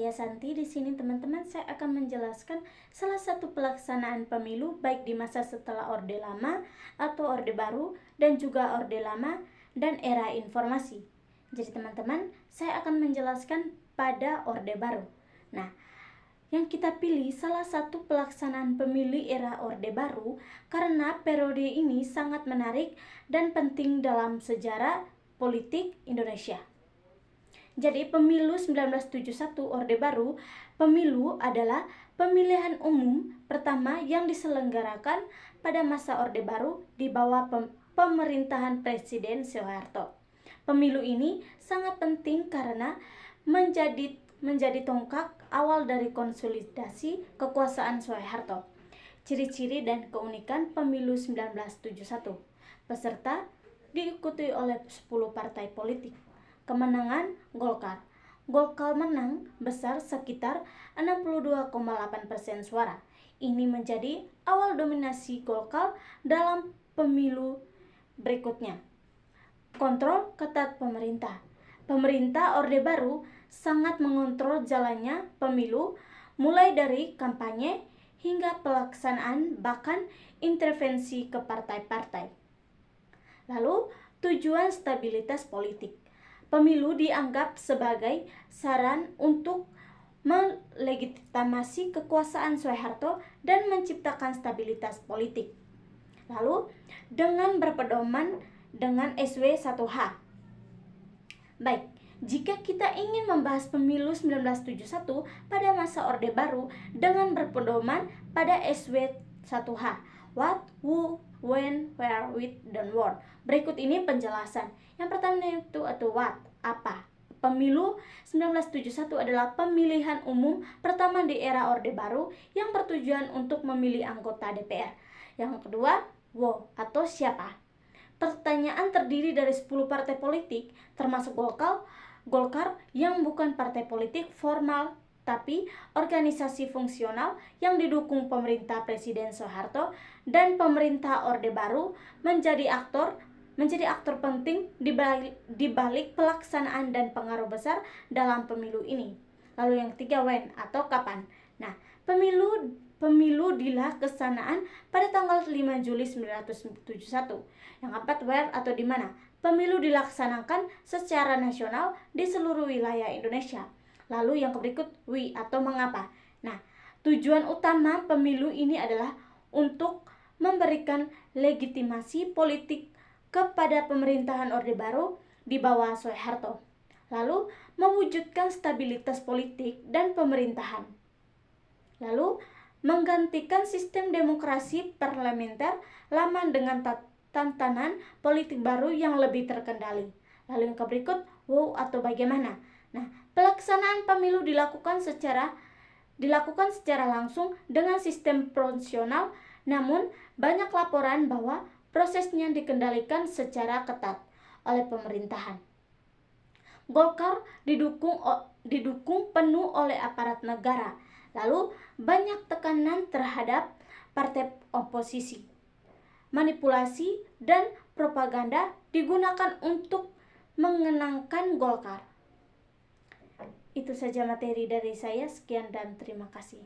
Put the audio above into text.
saya Santi. Di sini teman-teman saya akan menjelaskan salah satu pelaksanaan pemilu baik di masa setelah Orde Lama atau Orde Baru dan juga Orde Lama dan era informasi. Jadi teman-teman, saya akan menjelaskan pada Orde Baru. Nah, yang kita pilih salah satu pelaksanaan pemilu era Orde Baru karena periode ini sangat menarik dan penting dalam sejarah politik Indonesia. Jadi pemilu 1971 Orde Baru, pemilu adalah pemilihan umum pertama yang diselenggarakan pada masa Orde Baru di bawah pemerintahan Presiden Soeharto. Pemilu ini sangat penting karena menjadi tonggak awal dari konsolidasi kekuasaan Soeharto. Ciri-ciri dan keunikan pemilu 1971. Peserta diikuti oleh 10 partai politik. Kemenangan Golkar. Golkar menang besar sekitar 62,8% suara. Ini menjadi awal dominasi Golkar dalam pemilu berikutnya. Kontrol ketat pemerintah. Pemerintah Orde Baru sangat mengontrol jalannya pemilu, mulai dari kampanye hingga pelaksanaan, bahkan intervensi ke partai-partai. Lalu, tujuan stabilitas politik. Pemilu dianggap sebagai saran untuk melegitimasi kekuasaan Soeharto dan menciptakan stabilitas politik. Lalu, dengan berpedoman dengan SW 1H. Baik, jika kita ingin membahas pemilu 1971 pada masa Orde Baru dengan berpedoman pada SW 1H. What, who, when, where, with, dan where. Berikut ini penjelasan. Yang pertama itu what, apa. Pemilu 1971 adalah pemilihan umum pertama di era Orde Baru yang bertujuan untuk memilih anggota DPR. Yang kedua, who atau siapa. Pertanyaan terdiri dari 10 partai politik termasuk Golkar yang bukan partai politik formal tapi organisasi fungsional yang didukung pemerintah Presiden Soeharto, dan pemerintah Orde Baru menjadi aktor penting di balik pelaksanaan dan pengaruh besar dalam pemilu ini. Lalu yang ketiga, when atau kapan. Nah, pemilu dilaksanakan pada tanggal 5 Juli 1971. Yang keempat, where atau di mana. Pemilu dilaksanakan secara nasional di seluruh wilayah Indonesia. Lalu yang berikut, we atau mengapa. Nah, tujuan utama pemilu ini adalah untuk memberikan legitimasi politik kepada pemerintahan Orde Baru di bawah Soeharto. Lalu, mewujudkan stabilitas politik dan pemerintahan. Lalu, menggantikan sistem demokrasi parlementer lama dengan tantangan politik baru yang lebih terkendali. Lalu yang berikut, wow atau bagaimana. Nah, pelaksanaan pemilu dilakukan secara langsung dengan sistem proporsional, namun banyak laporan bahwa prosesnya dikendalikan secara ketat oleh pemerintahan. Golkar didukung penuh oleh aparat negara. Lalu banyak tekanan terhadap partai oposisi. Manipulasi dan propaganda digunakan untuk mengenangkan Golkar. Itu saja materi dari saya. Sekian dan terima kasih.